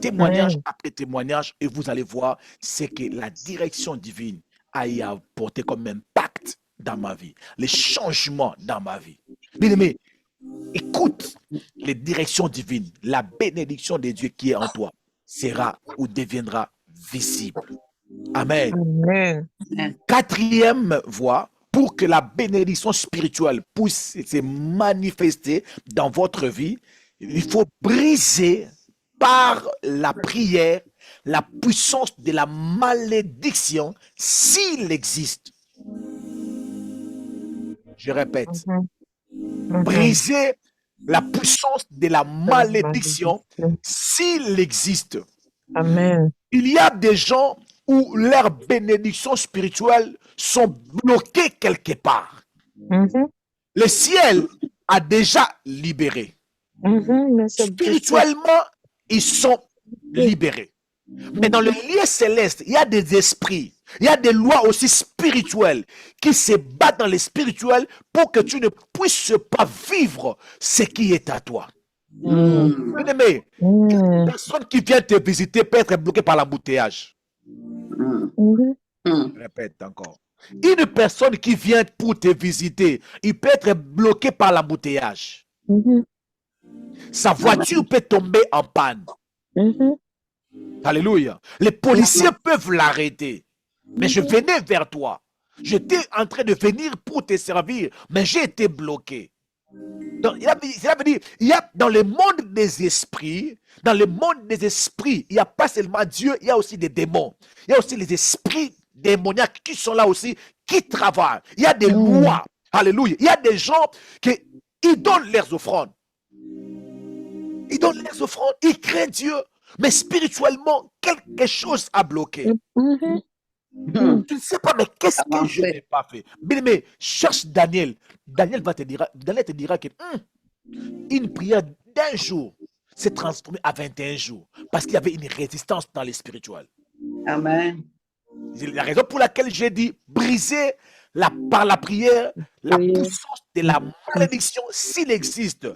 Témoignage après témoignage, et vous allez voir ce que la direction divine a y apporté comme impact dans ma vie, les changements dans ma vie. Mais écoute les directions divines, la bénédiction de Dieu qui est en toi sera ou deviendra visible. Amen. Amen. Quatrième voie, pour que la bénédiction spirituelle puisse se manifester dans votre vie, il faut briser par la prière la puissance de la malédiction s'il existe. Je répète, briser la puissance de la malédiction s'il existe. Amen. Il y a des gens où leurs bénédictions spirituelles sont bloquées quelque part. Le ciel a déjà libéré. Spirituellement, ils sont libérés. Mais dans le lieu céleste, il y a des esprits, il y a des lois aussi spirituelles qui se battent dans les spirituels pour que tu ne puisses pas vivre ce qui est à toi. Bien-aimé, une personne qui vient te visiter peut être bloquée par l'embouteillage. Je répète encore. Une personne qui vient pour te visiter, il peut être bloqué par l'embouteillage. Sa voiture peut tomber en panne. Alléluia. Les policiers peuvent l'arrêter. Mais je venais vers toi. J'étais en train de venir pour te servir, mais j'ai été bloqué. Donc, cela veut dire, il y a dans le monde des esprits, il n'y a pas seulement Dieu, il y a aussi des démons. Il y a aussi les esprits démoniaques qui sont là aussi, qui travaillent. Il y a des lois. Alléluia. Il y a des gens qui ils donnent leurs offrandes. Ils donnent leurs offrandes, ils craignent Dieu, mais spirituellement, quelque chose a bloqué. Tu ne sais pas, mais qu'est-ce que je n'ai pas fait? Mais cherche Daniel. Daniel te dira que une prière d'un jour s'est transformée à 21 jours parce qu'il y avait une résistance dans les spirituels. Amen. C'est la raison pour laquelle j'ai dit briser par la prière la puissance de la malédiction s'il existe.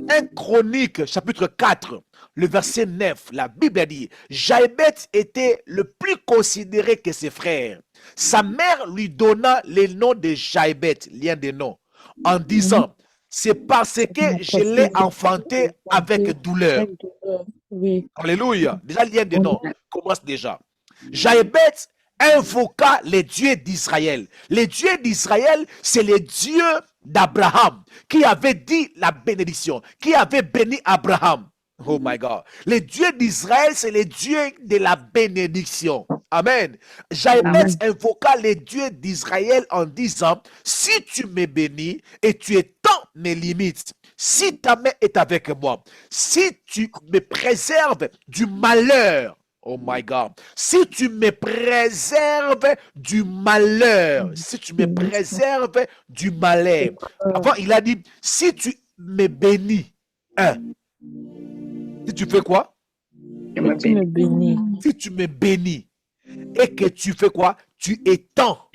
1 Chronique, chapitre 4, le verset 9, la Bible a dit, Jaébet était le plus considéré que ses frères. Sa mère lui donna le nom de Jaébet, lien des noms, en disant, c'est parce que je l'ai enfanté avec douleur. Alléluia. Déjà, lien des noms commence déjà. Jaébet invoqua les dieux d'Israël. Les dieux d'Israël, c'est les dieux d'Abraham qui avait dit la bénédiction, qui avait béni Abraham. Oh my God. Les dieux d'Israël, c'est les dieux de la bénédiction. Amen. Jaébet invoqua les dieux d'Israël en disant, si tu me bénis et tu étends mes limites, si ta main est avec moi, si tu me préserves du malheur, oh my God. Si tu me préserves du malheur, si tu me préserves du malheur. Avant, il a dit, si tu me bénis, si tu fais quoi? Tu me bénis. Si tu me bénis et que tu fais quoi? Tu étends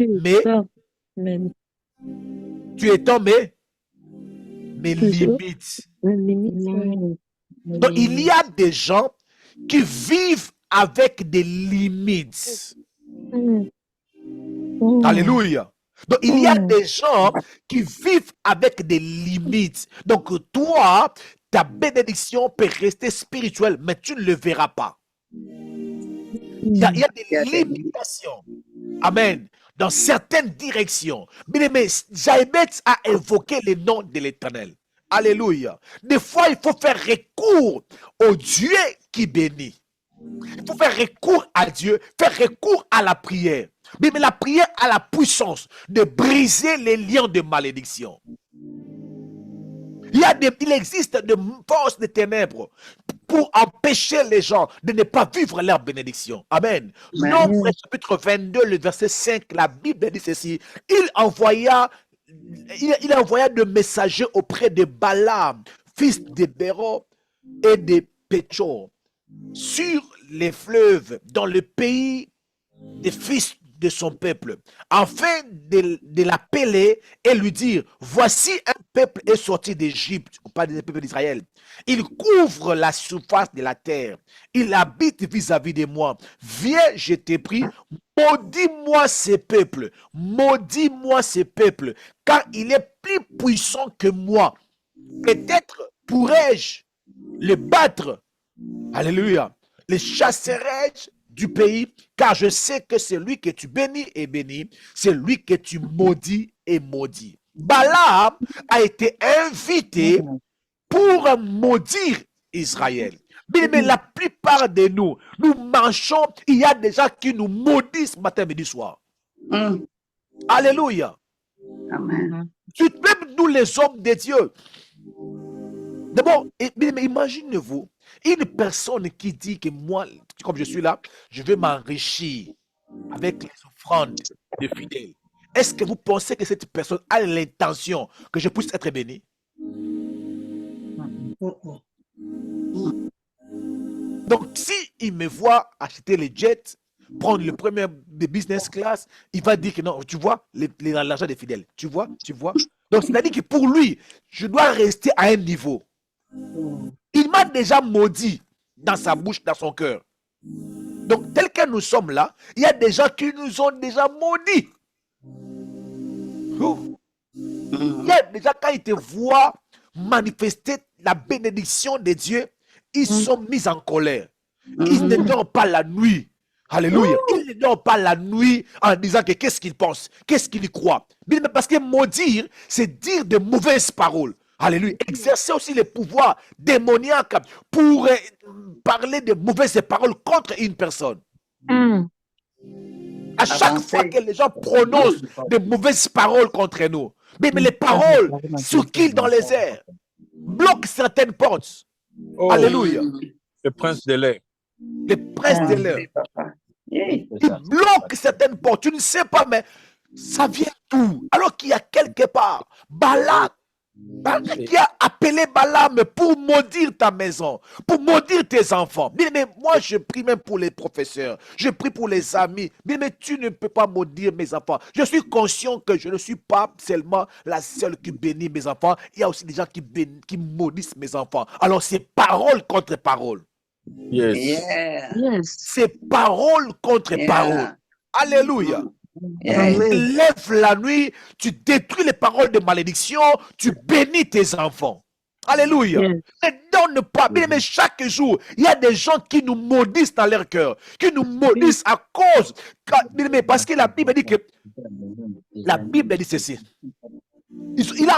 tu étends mes limites. Donc, il y a des gens qui vivent avec des limites. Alléluia. Donc, il y a des gens qui vivent avec des limites. Donc, toi, ta bénédiction peut rester spirituelle, mais tu ne le verras pas. Il y a des limitations. Amen. Dans certaines directions. Mais Jaïbet a évoqué le nom de l'Éternel. Alléluia. Des fois, il faut faire recours au Dieu qui bénit. Il faut faire recours à Dieu, faire recours à la prière. Mais la prière a la puissance de briser les liens de malédiction. Il existe des forces de ténèbres pour empêcher les gens de ne pas vivre leur bénédiction. Amen. Nombre chapitre 22, le verset 5, la Bible dit ceci. Il envoya de messagers auprès de Balaam, fils de Béor et de Péchor, sur les fleuves, dans le pays des fils de son peuple, afin de l'appeler et lui dire, voici un peuple est sorti d'Égypte, ou pas des peuples d'Israël. Il couvre la surface de la terre. Il habite vis-à-vis de moi. Viens, je t'ai pris. Maudis-moi ces peuples. Maudis-moi ces peuples. Car il est plus puissant que moi. Peut-être pourrais-je le battre. Alléluia. Le chasserai-je du pays, car je sais que celui que tu bénis est béni, celui que tu maudis est maudit. Balaam a été invité pour maudire Israël. Mais la plupart de nous, nous marchons, il y a des gens qui nous maudissent matin, midi, soir. Alléluia. Amen. Même nous les hommes de Dieu. D'abord, imaginez-vous, une personne qui dit que moi, comme je suis là, je vais m'enrichir avec les offrandes des fidèles. Est-ce que vous pensez que cette personne a l'intention que je puisse être béni? Donc, si il me voit acheter les jets, prendre le premier de business class, il va dire que non, tu vois, l'argent des fidèles. Tu vois? Donc, c'est-à-dire que pour lui, je dois rester à un niveau. Il m'a déjà maudit dans sa bouche, dans son cœur. Donc, tel que nous sommes là, il y a des gens qui nous ont déjà maudits. Il y a des gens, quand ils te voient manifester la bénédiction de Dieu, ils sont mis en colère. Ils ne dorment pas la nuit. Alléluia. Ils ne dorment pas la nuit en disant que qu'est-ce qu'ils pensent, qu'est-ce qu'ils croient. Mais parce que maudire, c'est dire de mauvaises paroles. Alléluia. Exercer aussi le pouvoir démoniaque pour parler de mauvaises paroles contre une personne. À chaque fois que les gens prononcent de mauvaises paroles contre nous, mais les paroles circulent dans les airs, bloquent certaines portes. Alléluia. Le prince de l'air. Le prince de l'air. Il bloque certaines portes. Tu ne sais pas, mais ça vient d'où? Alors qu'il y a quelque part Balak qui a appelé Balaam pour maudire ta maison, pour maudire tes enfants. Mais moi, je prie même pour les professeurs, je prie pour les amis. Mais tu ne peux pas maudire mes enfants. Je suis conscient que je ne suis pas seulement la seule qui bénit mes enfants. Il y a aussi des gens qui maudissent mes enfants. Alors, c'est parole contre parole. Yes. C'est parole contre parole. Alléluia. Tu lèves la nuit, tu détruis les paroles de malédiction, tu bénis tes enfants. Alléluia. Ne donne pas. Mais chaque jour, il y a des gens qui nous maudissent dans leur cœur, qui nous maudissent à cause. Parce que la Bible dit que la Bible dit ceci. Ils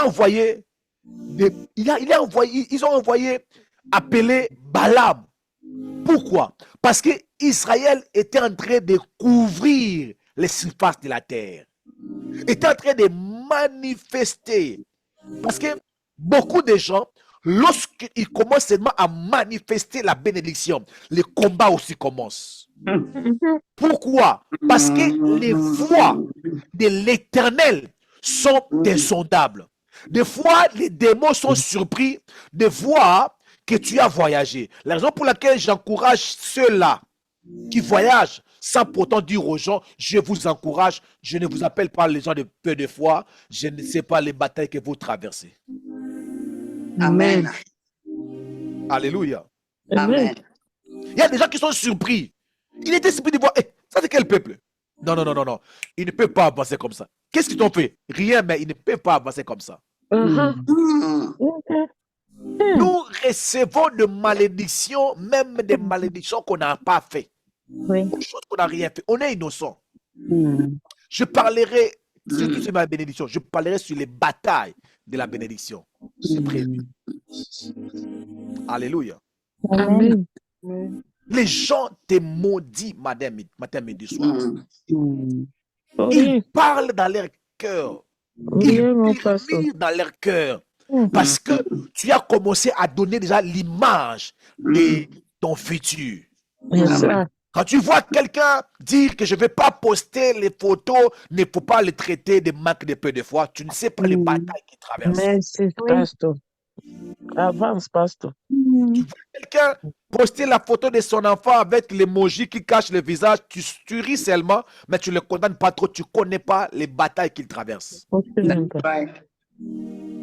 ont envoyé appeler Balaam. Pourquoi? Parce que Israël était en train de couvrir les surfaces de la terre, était en train de manifester. Parce que beaucoup de gens, lorsqu'ils commencent seulement à manifester la bénédiction, le combat aussi commence. Pourquoi? Parce que les voies de l'Éternel sont insondables. Des fois, les démons sont surpris de voir que tu as voyagé. La raison pour laquelle j'encourage ceux-là qui voyagent sans pourtant dire aux gens, je vous encourage, je ne vous appelle pas les gens de peu de foi, je ne sais pas les batailles que vous traversez. Amen. Alléluia. Amen. Il y a des gens qui sont surpris. Il était surpris de voir, ça c'est quel peuple? Non. Il ne peut pas avancer comme ça. Qu'est-ce qu'ils t'ont fait? Rien, mais ils ne peuvent pas avancer comme ça. Uh-huh. Nous recevons de malédictions, même des malédictions qu'on n'a pas fait. Oui. Des choses qu'on n'a rien fait. On est innocent. Je parlerai, surtout sur ma bénédiction, je parlerai sur les batailles de la bénédiction. C'est prévu. Alléluia. Amen. Les gens te maudissent matin, midi, soir. Oh, Ils rien. parlent dans leur cœur. Rien, Ils mon pasteur. murmurent dans leur cœur. Parce que tu as commencé à donner déjà l'image de ton futur. C'est ça. Quand tu vois quelqu'un dire que je ne vais pas poster les photos, il ne faut pas le traiter de manque de peu de foi, tu ne sais pas les batailles qu'il traverse. Merci, pasteur. Avance, pasteur. Quelqu'un poster la photo de son enfant avec l'emoji qui cache le visage, tu ris seulement, mais tu ne le condamnes pas trop, tu ne connais pas les batailles qu'il traverse.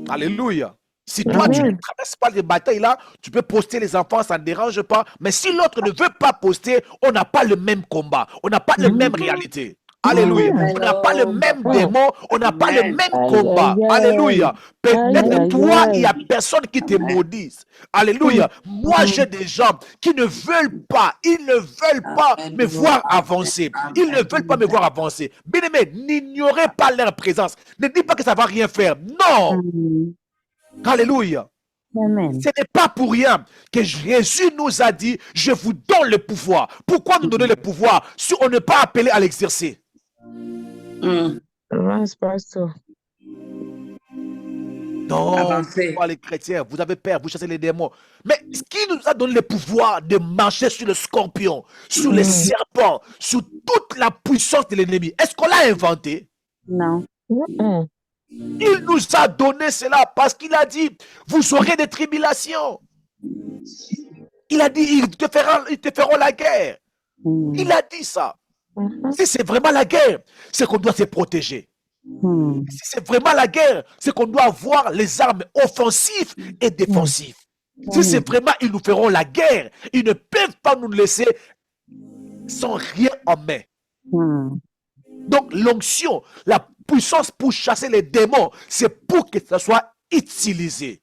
Alléluia. Si toi, tu ne Amen. traverses pas les batailles là, tu peux poster les enfants, ça ne dérange pas. Mais si l'autre ne veut pas poster, on n'a pas le même combat. On n'a pas la même réalité. Alléluia. On n'a pas le même démon, on n'a pas le même Aïe, combat. aïe, aïe. Alléluia. Aïe, Peut-être aïe, toi, aïe. il n'y a personne qui te maudisse. Alléluia. Moi, j'ai des gens qui ne veulent pas, ils ne veulent pas me voir avancer. Ils ne veulent pas me voir avancer. Bien-aimé, n'ignorez pas leur présence. Ne dis pas que ça ne va rien faire. Non. Alléluia. Amen. Ce n'est pas pour rien que Jésus nous a dit, je vous donne le pouvoir. Pourquoi nous donner le pouvoir si on n'est pas appelé à l'exercer? Avance, pasteur. Non, Avancez. pas les chrétiens, vous avez peur, vous chassez les démons. Mais qui nous a donné le pouvoir de marcher sur le scorpion, sur les serpents, sur toute la puissance de l'ennemi? Est-ce qu'on l'a inventé? Non. Il nous a donné cela parce qu'il a dit, vous aurez des tribulations. Il a dit, ils te feront la guerre. Il a dit ça. Si c'est vraiment la guerre, c'est qu'on doit se protéger. Si c'est vraiment la guerre, c'est qu'on doit avoir les armes offensives et défensives. Si c'est vraiment, ils nous feront la guerre, ils ne peuvent pas nous laisser sans rien en main. Donc l'onction, la puissance pour chasser les démons, c'est pour que ça soit utilisé.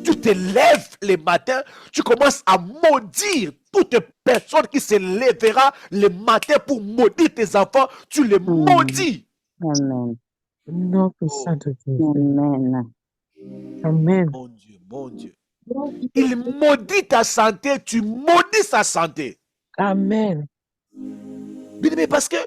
Tu te lèves le matin, tu commences à maudire toute personne qui se lèvera le matin pour maudire tes enfants, tu les maudis. Amen. Non, puissant de Dieu. Amen. Amen. Mon Dieu, mon Dieu. Il maudit ta santé, tu maudis sa santé. Amen. Bien-aimé, parce que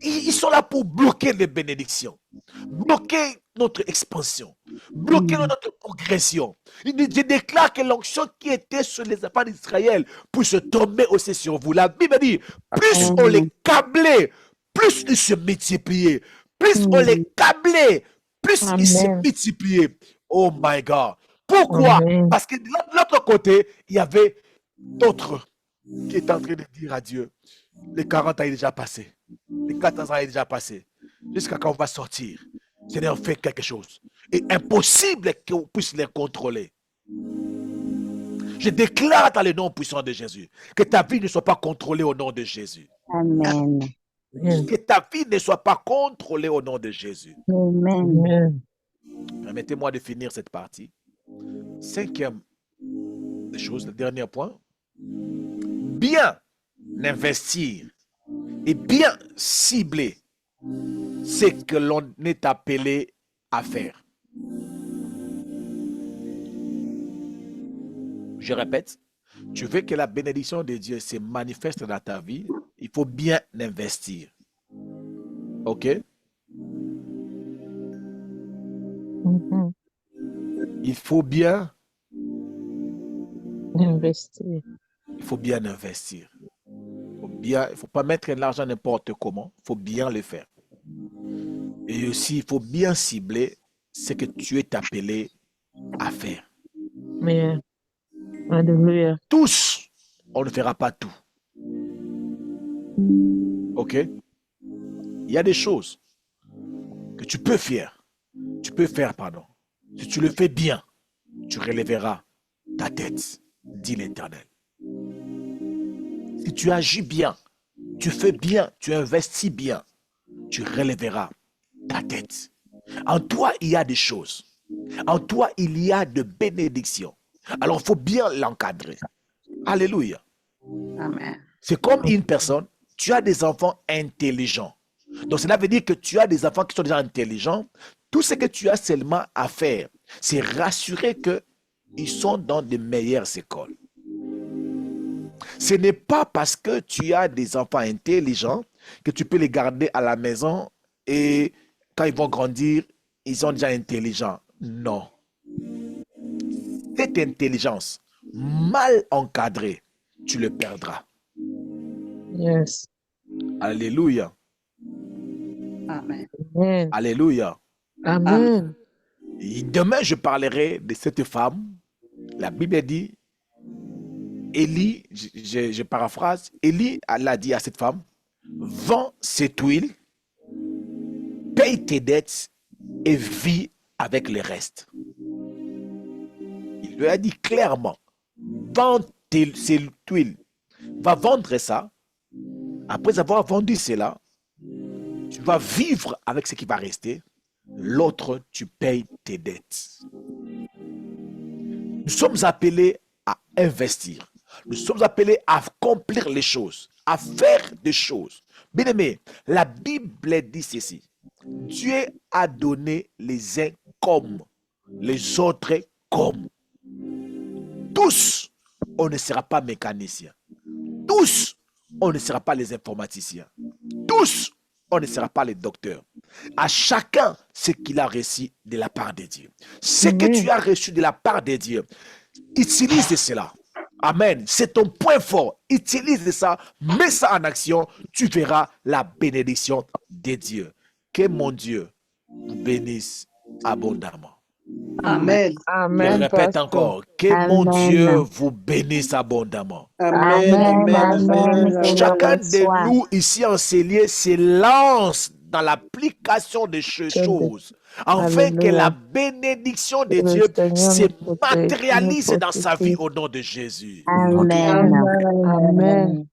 ils sont là pour bloquer les bénédictions, bloquer notre expansion, bloquer notre progression. Je déclare que l'onction qui était sur les enfants d'Israël puisse tomber aussi sur vous. La Bible dit, plus on les câblait, plus ils se multipliaient. Plus on les câblait, plus ils se multipliaient. Oh my God. Pourquoi? Parce que de l'autre côté, il y avait d'autres qui étaient en train de dire à Dieu, les 40 ans est déjà passé. Les 14 ans est déjà passé. Jusqu'à quand on va sortir. Seigneur, fait quelque chose. Et impossible qu'on puisse les contrôler. Je déclare dans le nom puissant de Jésus que ta vie ne soit pas contrôlée au nom de Jésus. Amen. Que ta vie ne soit pas contrôlée au nom de Jésus. Amen. Permettez-moi de finir cette partie. Cinquième chose, le dernier point. Bien investir et bien cibler ce que l'on est appelé à faire. Je répète, tu veux que la bénédiction de Dieu se manifeste dans ta vie, il faut bien investir. OK? Il faut bien investir. Il faut bien investir. Il ne faut pas mettre l'argent n'importe comment. Il faut bien le faire. Et aussi, il faut bien cibler ce que tu es appelé à faire. Mais, alléluia. Tous, on ne fera pas tout. OK? Il y a des choses que tu peux faire. Si tu le fais bien, tu relèveras ta tête, dit l'Éternel. Si tu agis bien, tu fais bien, tu investis bien, tu relèveras ta tête. En toi, il y a des choses. En toi, il y a de bénédictions. Alors, il faut bien l'encadrer. Alléluia. Amen. C'est comme une personne, tu as des enfants intelligents. Donc, cela veut dire que tu as des enfants qui sont déjà intelligents. Tout ce que tu as seulement à faire, c'est rassurer qu'ils sont dans de meilleures écoles. Ce n'est pas parce que tu as des enfants intelligents que tu peux les garder à la maison et quand ils vont grandir, ils sont déjà intelligents. Non. Cette intelligence mal encadrée, tu le perdras. Yes. Alléluia. Amen. Amen. Alléluia. Amen. Et demain, je parlerai de cette femme. La Bible dit, Élie, je paraphrase, Élie l'a dit à cette femme, vends cette huile, paye tes dettes et vis avec le reste. Il lui a dit clairement, vends cette huile, va vendre ça. Après avoir vendu cela, tu vas vivre avec ce qui va rester. L'autre, tu payes tes dettes. Nous sommes appelés à investir. Nous sommes appelés à accomplir les choses, à faire des choses. Bien-aimés, la Bible dit ceci. Dieu a donné les uns comme, les autres comme. Tous, on ne sera pas mécaniciens. Tous, on ne sera pas les informaticiens. Tous, on ne sera pas les docteurs. À chacun ce qu'il a reçu de la part de Dieu. Ce que tu as reçu de la part de Dieu, utilise cela. Amen. C'est ton point fort. Utilise ça, mets ça en action. Tu verras la bénédiction de Dieu. Que mon Dieu vous bénisse abondamment. Amen. Je Amen. répète Pasteur. encore, que mon Dieu vous bénisse abondamment. Amen. Amen. Amen. Amen. Chacun de Reçois. nous ici en Célier se lance dans l'application de ces choses, afin que la bénédiction de Que le Dieu Seigneur se nous protège, matérialise nous dans sa protège. vie au nom de Jésus. Amen. Amen. Amen.